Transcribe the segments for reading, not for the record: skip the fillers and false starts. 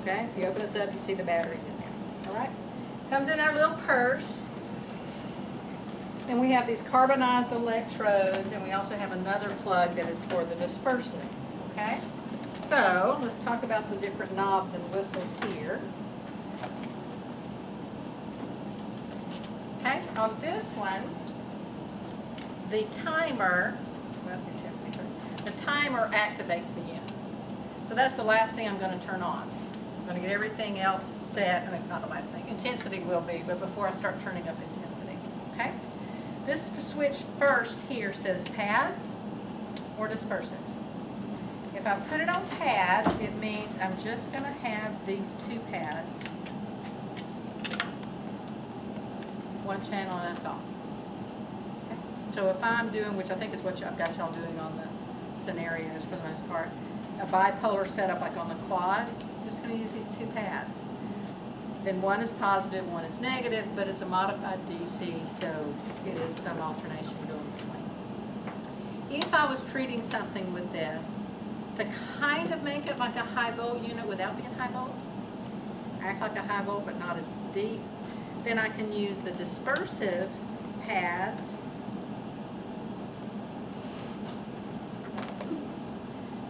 Okay, if you open this up, you see the batteries in there. All right, comes in our little purse. And we have these carbonized electrodes, and we also have another plug that is for the dispersive. Okay, so let's talk about the different knobs and whistles here. Okay, on this one, the timer, well, that's intensity, sorry. The timer activates the unit. So that's the last thing I'm going to turn on. I'm going to get everything else set. I mean, not the last thing. Intensity will be, but before I start turning up intensity. Okay? This switch first here says pads or dispersive. If I put it on pads, it means I'm just going to have these two pads. One channel and that's all. Okay. So if I'm doing, which I think is what I've got y'all doing on the scenarios for the most part, a bipolar setup like on the quads, I'm just going to use these two pads. Then one is positive, one is negative, but it's a modified DC, so it is some alternation going between. If I was treating something with this, to kind of make it like a high volt unit without being high volt, act like a high volt but not as deep, then I can use the dispersive pads.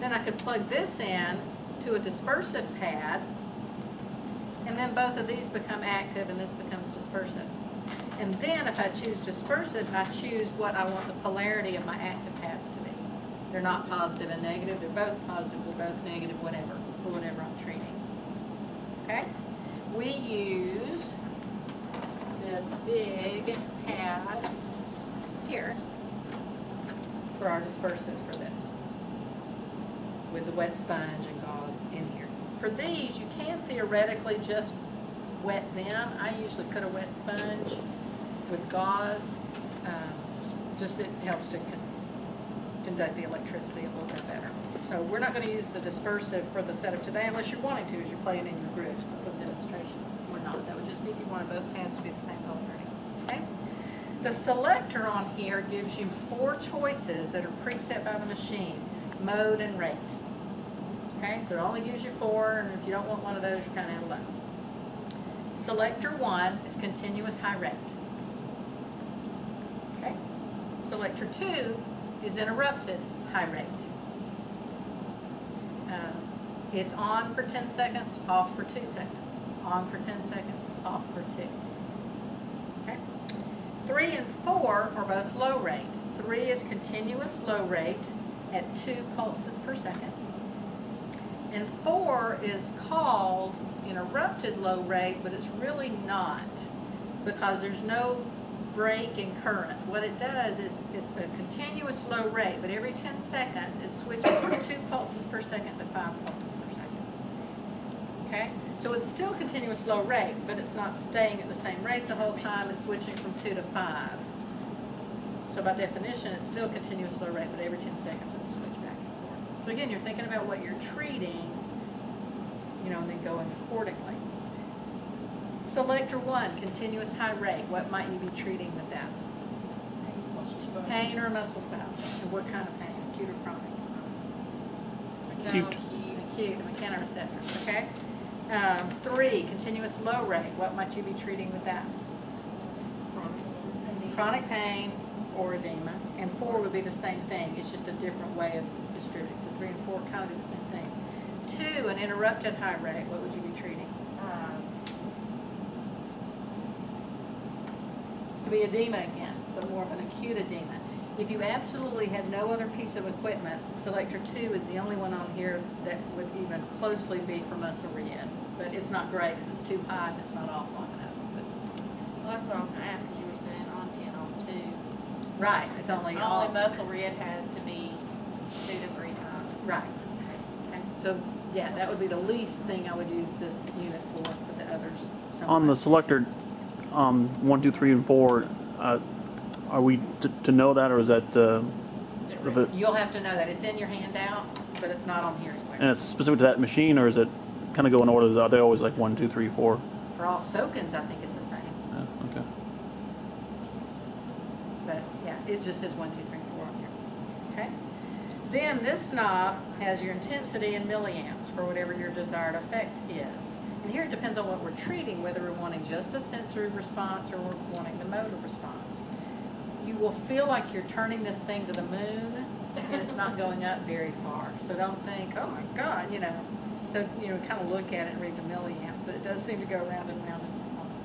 Then I could plug this in to a dispersive pad, and then both of these become active and this becomes dispersive. And then if I choose dispersive, I choose what I want the polarity of my active pads to be. They're not positive and negative, they're both positive, they're both negative, whatever, for whatever I'm treating. Okay? We use this big pad here for our dispersive for this, with the wet sponge and gauze in here. For these, you can theoretically just wet them. I usually put a wet sponge with gauze. Just it helps to conduct the electricity a little bit better. So we're not going to use the dispersive for the setup today unless you're wanting to as you're playing in your grooves, but for the demonstration, we're not. That would just be if you wanted both pads to be the same polarity. Okay? The selector on here gives you 4 choices that are preset by the machine: mode and rate. Okay, so it only gives you 4, and if you don't want one of those, you're kind of alone. Selector 1 is continuous high rate. Okay. Selector 2 is interrupted high rate. It's on for 10 seconds, off for 2 seconds. On for 10 seconds, off for 2. Okay. 3 and 4 are both low rate. 3 is continuous low rate at 2 pulses per second. And 4 is called interrupted low rate, but it's really not, because there's no break in current. What it does is it's a continuous low rate, but every 10 seconds it switches from 2 pulses per second to 5 pulses per second. Okay? So it's still continuous low rate, but it's not staying at the same rate the whole time. It's switching from 2 to 5. So by definition, it's still continuous low rate, but every 10 seconds it'll switch back and forth. So again, you're thinking about what you're treating, you know, and then going accordingly. Selector 1, continuous high rate. What might you be treating with that? Pain or muscle spasm. And what kind of pain? Acute or chronic? Acute. Acute, the mechanoreceptors, okay? 3, continuous low rate. What might you be treating with that? Chronic pain or edema. And 4 would be the same thing. It's just a different way of distributing. So 3 and 4 kind of do the same thing. 2, an interrupted high rate. What would you be treating? Could be edema again, but more of an acute edema. If you absolutely had no other piece of equipment, selector 2 is the only one on here that would even closely be for muscle re-ed. But it's not great because it's too high and it's not off long enough. But Well, that's what I was going to ask, because you were saying on 10, off 2. right, it's only off. muscle red has to be 2 to 3 times. Right. Okay. So yeah, that would be the least thing I would use this unit for, but the others. On the selector 1, 2, 3, and 4, are we to know that, or is that? You'll have to know that. It's in your handouts, but it's not on here anywhere. And it's specific to that machine, or is it kind of go in order? Are they always like 1, 2, 3, 4? For all soakins, I think it's the same. Yeah, okay. But yeah, it just says 1, 2, 3, 4 on here. Okay. Then this knob has your intensity in milliamps for whatever your desired effect is. And here it depends on what we're treating, whether we're wanting just a sensory response or we're wanting the motor response. You will feel like you're turning this thing to the moon and it's not going up very far. So don't think, oh my God, you know. So, you know, kind of look at it and read the milliamps, but it does seem to go round and round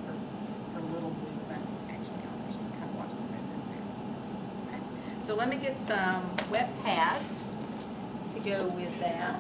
for a little movement. Actually, I'll just kind of watch the movement there. Okay. So let me get some wet pads to go with that.